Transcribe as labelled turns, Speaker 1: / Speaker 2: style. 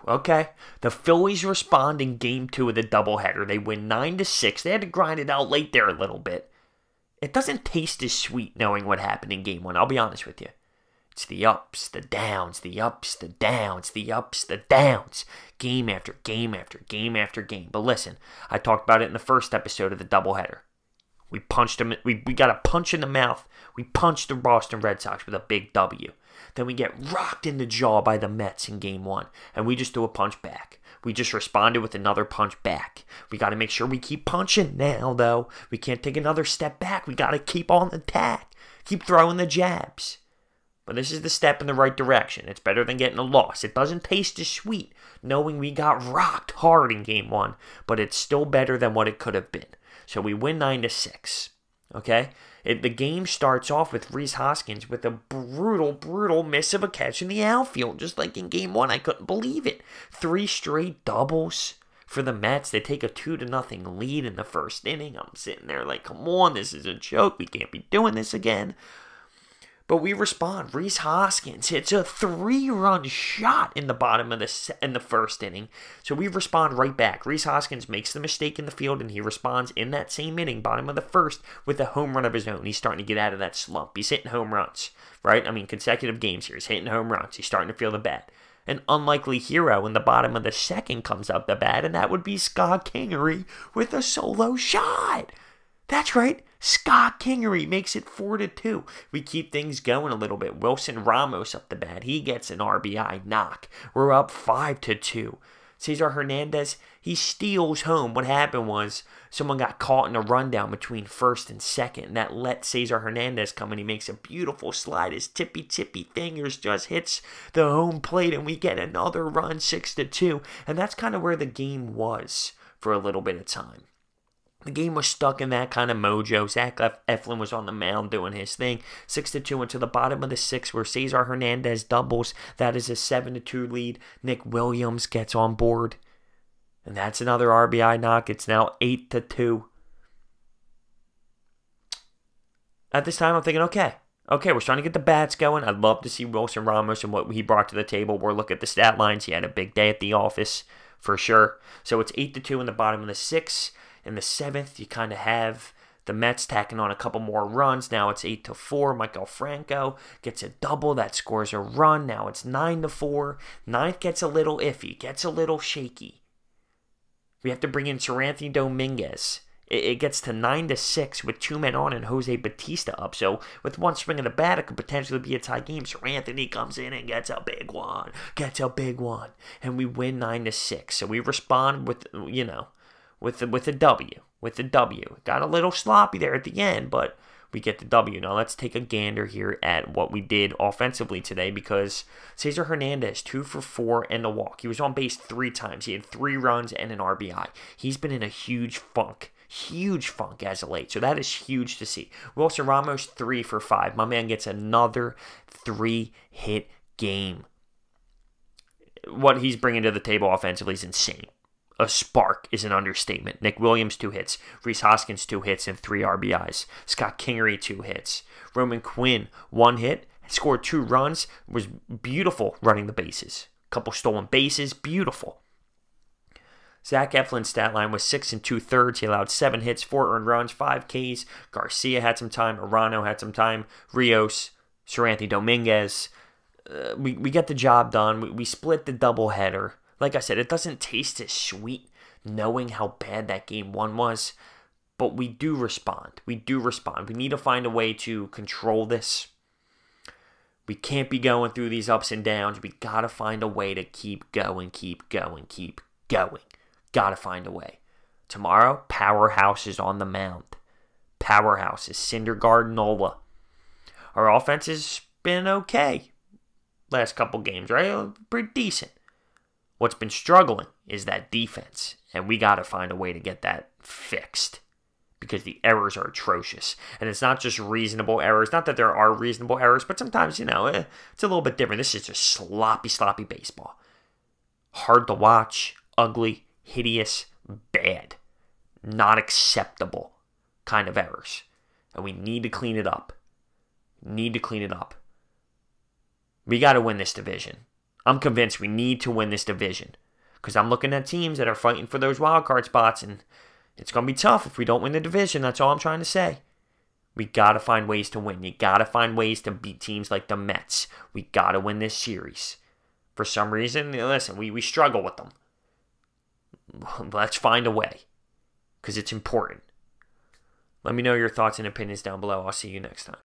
Speaker 1: okay? The Phillies respond in Game 2 of the doubleheader. They win 9-6. They had to grind it out late there a little bit. It doesn't taste as sweet knowing what happened in Game 1, I'll be honest with you. It's the ups, the downs, the ups, the downs, the ups, the downs. Game after game after game after game. But listen, I talked about it in the first episode of the doubleheader. We punched them. We got a punch in the mouth. We punched the Boston Red Sox with a big W. Then we get rocked in the jaw by the Mets in Game 1. And we just do a punch back. We just responded with another punch back. We got to make sure we keep punching now, though. We can't take another step back. We got to keep on the attack. Keep throwing the jabs. But this is the step in the right direction. It's better than getting a loss. It doesn't taste as sweet knowing we got rocked hard in Game 1. But it's still better than what it could have been. So we win 9-6. Okay? The game starts off with Rhys Hoskins with a brutal miss of a catch in the outfield. Just like in Game 1. I couldn't believe it. 3 straight doubles for the Mets. They take a 2-0 lead in the first inning. I'm sitting there like, come on, this is a joke. We can't be doing this again. But we respond. Rhys Hoskins hits a 3-run shot in the bottom of the first inning. So we respond right back. Rhys Hoskins makes the mistake in the field, and he responds in that same inning, bottom of the first, with a home run of his own. He's starting to get out of that slump. He's hitting home runs, right? I mean, consecutive games here. He's hitting home runs. He's starting to feel the bat. An unlikely hero in the bottom of the second comes up the bat, and that would be Scott Kingery with a solo shot. That's right. Scott Kingery makes it 4-2. We keep things going a little bit. Wilson Ramos up the bat. He gets an RBI knock. We're up 5-2. Cesar Hernandez, he steals home. What happened was someone got caught in a rundown between first and second, and that let Cesar Hernandez come in. He makes a beautiful slide. His tippy fingers just hits the home plate, and we get another run, 6-2. And that's kind of where the game was for a little bit of time. The game was stuck in that kind of mojo. Zach Eflin was on the mound doing his thing. 6-2 into the bottom of the 6th where Cesar Hernandez doubles. That is a 7-2 lead. Nick Williams gets on board. And that's another RBI knock. It's now 8-2. At this time, I'm thinking, okay, we're starting to get the bats going. I'd love to see Wilson Ramos and what he brought to the table. We'll look at the stat lines. He had a big day at the office for sure. So it's 8-2 in the bottom of the 6th. In the 7th, you kind of have the Mets tacking on a couple more runs. Now it's 8-4. Michael Franco gets a double. That scores a run. Now it's 9-4. 9th gets a little iffy. Gets a little shaky. We have to bring in Seranthony Dominguez. It gets to 9-6 with 2 men on and Jose Batista up. So with one swing of the bat, it could potentially be a tie game. Seranthony comes in and gets a big one. And we win 9-6. So we respond with, with a W. Got a little sloppy there at the end, but we get the W. Now let's take a gander here at what we did offensively today because Cesar Hernandez, 2 for 4 and a walk. He was on base 3 times. He had 3 runs and an RBI. He's been in a huge funk as of late. So that is huge to see. Wilson Ramos, 3 for 5. My man gets another 3-hit game. What he's bringing to the table offensively is insane. A spark is an understatement. Nick Williams, 2 hits. Rhys Hoskins, 2 hits and 3 RBIs. Scott Kingery, 2 hits. Roman Quinn, 1 hit. Scored 2 runs. Was beautiful running the bases. Couple stolen bases. Beautiful. Zach Eflin's stat line was 6 2/3. He allowed 7 hits, 4 earned runs, 5 Ks. Garcia had some time. Arano had some time. Rios, Seranthony Dominguez. We get the job done. We split the doubleheader. Like I said, it doesn't taste as sweet knowing how bad that Game 1 was. But we do respond. We need to find a way to control this. We can't be going through these ups and downs. We got to find a way to keep going. Got to find a way. Tomorrow, Powerhouse is on the mound. Powerhouse is Syndergaard, Nola. Our offense has been okay last couple games, right? Pretty decent. What's been struggling is that defense, and we got to find a way to get that fixed because the errors are atrocious. And it's not just reasonable errors. Not that there are reasonable errors, but sometimes, it's a little bit different. This is just sloppy baseball. Hard to watch, ugly, hideous, bad, not acceptable kind of errors. And we need to clean it up. We got to win this division. I'm convinced we need to win this division. Because I'm looking at teams that are fighting for those wild card spots, and it's going to be tough if we don't win the division. That's all I'm trying to say. We got to find ways to win. You got to find ways to beat teams like the Mets. We got to win this series. For some reason, listen, we struggle with them. Let's find a way. Because it's important. Let me know your thoughts and opinions down below. I'll see you next time.